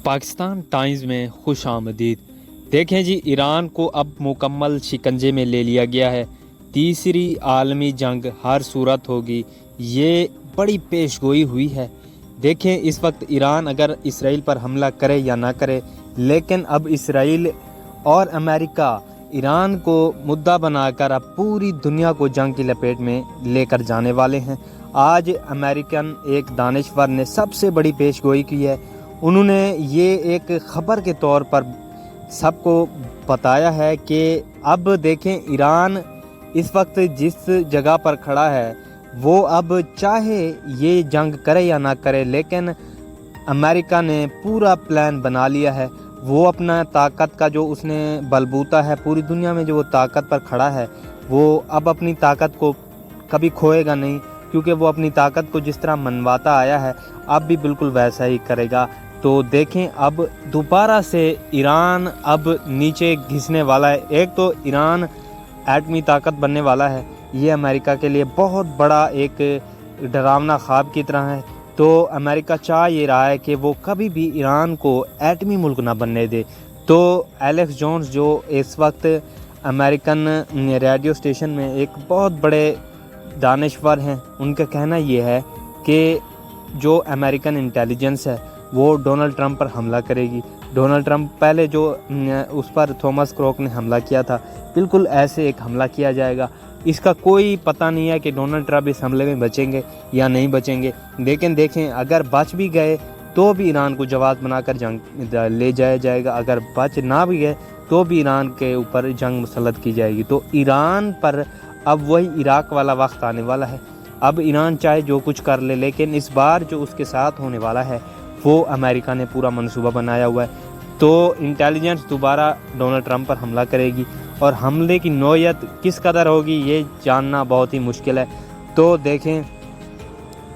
Pakistan times में खुश आमदीद। देखें जी, ईरान को अब मुकम्मल शिकंजे में ले लिया गया है। तीसरी आलमी जंग हर सूरत होगी, ये बड़ी पेशगोई हुई है। देखें, इस वक्त ईरान अगर इसराइल पर हमला करे या ना करे, लेकिन अब इसराइल और अमेरिका ईरान को मुद्दा बनाकर अब पूरी दुनिया को जंग की लपेट में लेकर जाने वाले हैं। आज अमेरिकन एक दानिशवर ने सबसे बड़ी पेशगोई की है। उन्होंने ये एक ख़बर के तौर पर सबको बताया है कि अब देखें, ईरान इस वक्त जिस जगह पर खड़ा है वो अब चाहे ये जंग करे या ना करे, लेकिन अमेरिका ने पूरा प्लान बना लिया है। वो अपना ताकत का जो उसने बलबूता है, पूरी दुनिया में जो वो ताकत पर खड़ा है, वो अब अपनी ताकत को कभी खोएगा नहीं, क्योंकि वो अपनी ताकत को जिस तरह मनवाता आया है अब भी बिल्कुल वैसा ही करेगा। तो देखें, अब दोबारा से ईरान अब नीचे घिसने वाला है। एक तो ईरान एटमी ताकत बनने वाला है, ये अमेरिका के लिए बहुत बड़ा एक डरावना ख्वाब की तरह है। तो अमेरिका चाह ये रहा है कि वो कभी भी ईरान को एटमी मुल्क ना बनने दे। तो एलेक्स जोन्स जो इस वक्त अमेरिकन रेडियो स्टेशन में एक बहुत बड़े दानिशवर हैं, उनका कहना ये है कि जो अमेरिकन इंटेलिजेंस है वो डोनाल्ड ट्रंप पर हमला करेगी। डोनाल्ड ट्रंप पहले जो उस पर थॉमस क्रॉक ने हमला किया था, बिल्कुल ऐसे एक हमला किया जाएगा। इसका कोई पता नहीं है कि डोनाल्ड ट्रंप इस हमले में बचेंगे या नहीं बचेंगे, लेकिन देखें, अगर बच भी गए तो भी ईरान को जवाब बनाकर जंग ले जाया जाएगा। अगर बच ना भी गए तो भी ईरान के ऊपर जंग मुसल्लत की जाएगी। तो ईरान पर अब वही इराक वाला वक्त आने वाला है। अब ईरान चाहे जो कुछ कर ले, लेकिन इस बार जो उसके साथ होने वाला है वो अमेरिका ने पूरा मंसूबा बनाया हुआ है। तो इंटेलिजेंस दोबारा डोनाल्ड ट्रंप पर हमला करेगी, और हमले की नौयत किस कदर होगी ये जानना बहुत ही मुश्किल है। तो देखें,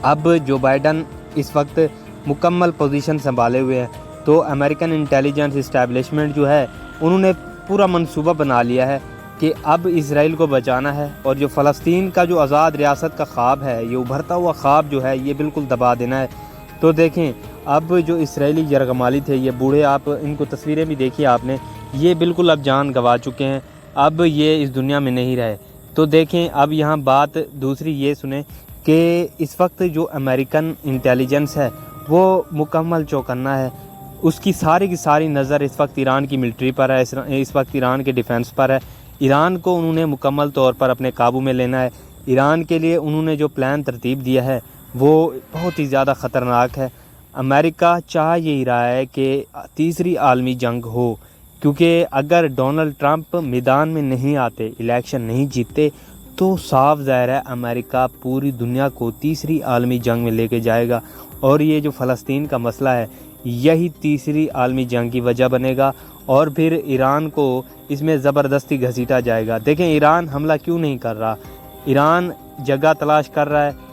अब जो बाइडन इस वक्त मुकम्मल पोजीशन संभाले हुए हैं, तो अमेरिकन इंटेलिजेंस इस्टेब्लिशमेंट जो है उन्होंने पूरा मंसूबा बना लिया है कि अब इसराइल को बचाना है, और जो फ़लस्तीन का जो आज़ाद रियासत का ख्वाब है, ये उभरता हुआ ख्वाब जो है, ये बिल्कुल दबा देना है। तो देखें, अब जो इसराइली यरगमाली थे, ये बूढ़े, आप इनको तस्वीरें भी देखी आपने, ये बिल्कुल अब जान गंवा चुके हैं, अब ये इस दुनिया में नहीं रहे। तो देखें, अब यहाँ बात दूसरी ये सुने कि इस वक्त जो अमेरिकन इंटेलिजेंस है वो मुकम्मल चौकन्ना है। उसकी सारी की सारी नज़र इस वक्त ईरान की मिलिट्री पर है, इस वक्त ईरान के डिफेंस पर है। ईरान को उन्होंने मुकम्मल तौर पर अपने काबू में लेना है। ईरान के लिए उन्होंने जो प्लान तरतीब दिया है वो बहुत ही ज़्यादा ख़तरनाक है। अमेरिका चाह यही रहा है कि तीसरी आलमी जंग हो, क्योंकि अगर डोनाल्ड ट्रंप मैदान में नहीं आते, इलेक्शन नहीं जीतते, तो साफ ज़ाहिर है अमेरिका पूरी दुनिया को तीसरी आलमी जंग में लेके जाएगा। और ये जो फ़लस्तीन का मसला है, यही तीसरी आलमी जंग की वजह बनेगा, और फिर ईरान को इसमें ज़बरदस्ती घसीटा जाएगा। देखें, ईरान हमला क्यों नहीं कर रहा? ईरान जगह तलाश कर रहा है,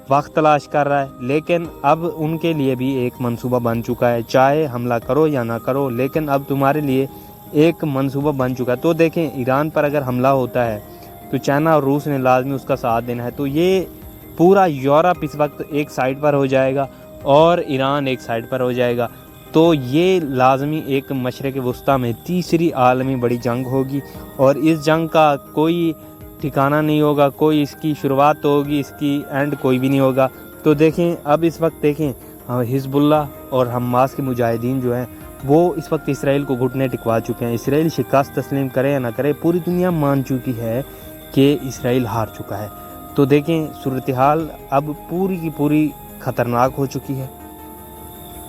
वक्त तलाश कर रहा है, लेकिन अब उनके लिए भी एक मंसूबा बन चुका है। चाहे हमला करो या ना करो, लेकिन अब तुम्हारे लिए एक मंसूबा बन चुका है। तो देखें, ईरान पर अगर हमला होता है तो चाइना और रूस ने लाजमी उसका साथ देना है। तो ये पूरा यूरोप इस वक्त एक साइड पर हो जाएगा और ईरान एक साइड पर हो जाएगा। तो ये लाजमी एक मशरक़ वस्ता में तीसरी आलमी बड़ी जंग होगी, और इस जंग का कोई ठिकाना नहीं होगा, कोई इसकी शुरुआत तो होगी, इसकी एंड कोई भी नहीं होगा। तो देखें, अब इस वक्त देखें, हिजबुल्लाह और हमास के मुजाहिदीन जो हैं वो इस वक्त इसराइल को घुटने टिकवा चुके हैं। इसराइल शिकस्त तस्लीम करे या ना करे, पूरी दुनिया मान चुकी है कि इसराइल हार चुका है। तो देखें, सूरत हाल अब पूरी की पूरी ख़तरनाक हो चुकी है।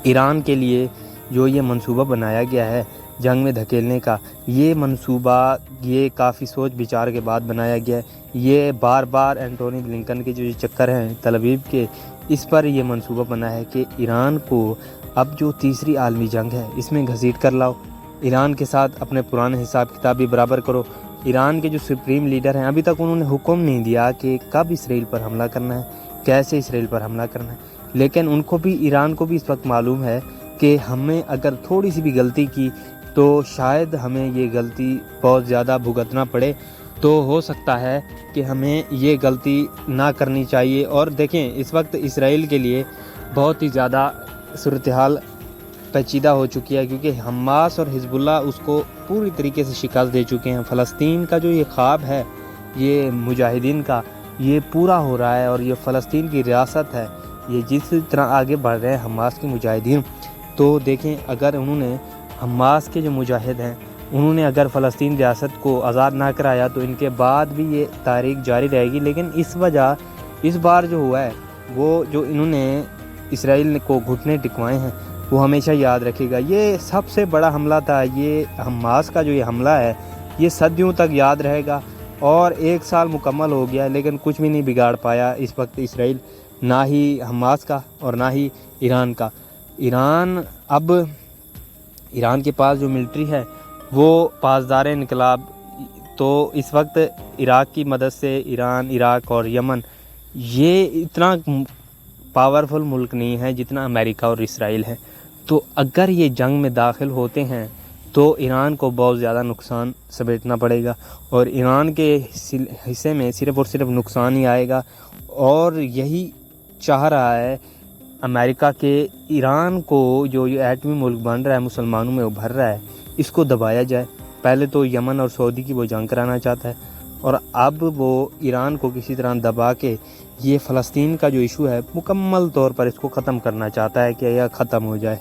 ईरान के लिए जो ये मंसूबा बनाया गया है जंग में धकेलने का, ये मंसूबा ये काफ़ी सोच विचार के बाद बनाया गया है। ये बार बार एंटोनी ब्लिंकन के जो चक्कर हैं तल अवीव के, इस पर ये मंसूबा बना है कि ईरान को अब जो तीसरी आलमी जंग है इसमें घसीट कर लाओ, ईरान के साथ अपने पुराने हिसाब किताब भी बराबर करो। ईरान के जो सुप्रीम लीडर हैं, अभी तक उन्होंने हुक्म नहीं दिया कि कब इसराइल पर हमला करना है, कैसे इसराइल पर हमला करना है, लेकिन उनको भी, ईरान को भी इस वक्त मालूम है कि हमें अगर थोड़ी सी भी गलती की तो शायद हमें ये गलती बहुत ज़्यादा भुगतना पड़े। तो हो सकता है कि हमें ये गलती ना करनी चाहिए। और देखें, इस वक्त इसराइल के लिए बहुत ही ज़्यादा सूरत हाल پیچیدہ ہو چکی ہے، کیونکہ حماس اور حزب اللہ اس کو پوری طریقے سے شکست دے چکے ہیں۔ فلسطین کا جو یہ خواب ہے یہ مجاہدین کا، یہ پورا ہو رہا ہے، اور یہ فلسطین کی ریاست ہے۔ یہ جس طرح آگے بڑھ رہے ہیں حماس کے مجاہدین، تو دیکھیں اگر انہوں نے حماس کے جو مجاہد ہیں انہوں نے اگر فلسطین ریاست کو آزاد نہ کرایا تو ان کے بعد بھی یہ تاریخ جاری رہے گی۔ لیکن اس بار جو ہوا ہے وہ جو انہوں نے اسرائیل کو گھٹنے ٹکوائے ہیں وہ ہمیشہ یاد رکھے گا۔ یہ سب سے بڑا حملہ تھا، یہ حماس کا جو یہ حملہ ہے یہ صدیوں تک یاد رہے گا، اور 1 سال مکمل ہو گیا لیکن کچھ بھی نہیں بگاڑ پایا اس وقت اسرائیل، نہ ہی حماس کا اور نہ ہی ایران کا۔ ایران کے پاس جو ملٹری ہے وہ پاسدار انقلاب، تو اس وقت عراق کی مدد سے ایران، عراق اور یمن یہ اتنا پاورفل ملک نہیں ہے جتنا امریکہ اور اسرائیل ہے۔ تو اگر یہ جنگ میں داخل ہوتے ہیں تو ایران کو بہت زیادہ نقصان سمیٹنا پڑے گا، اور ایران کے حصے میں صرف اور صرف نقصان ہی آئے گا۔ اور یہی چاہ رہا ہے امریکہ کہ ایران کو جو یہ ایٹمی ملک بن رہا ہے، مسلمانوں میں ابھر رہا ہے، اس کو دبایا جائے۔ پہلے تو یمن اور سعودی کی وہ جنگ کرانا چاہتا ہے، اور اب وہ ایران کو کسی طرح دبا کے یہ فلسطین کا جو ایشو ہے مکمل طور پر اس کو ختم کرنا چاہتا ہے کہ یہ ختم ہو جائے۔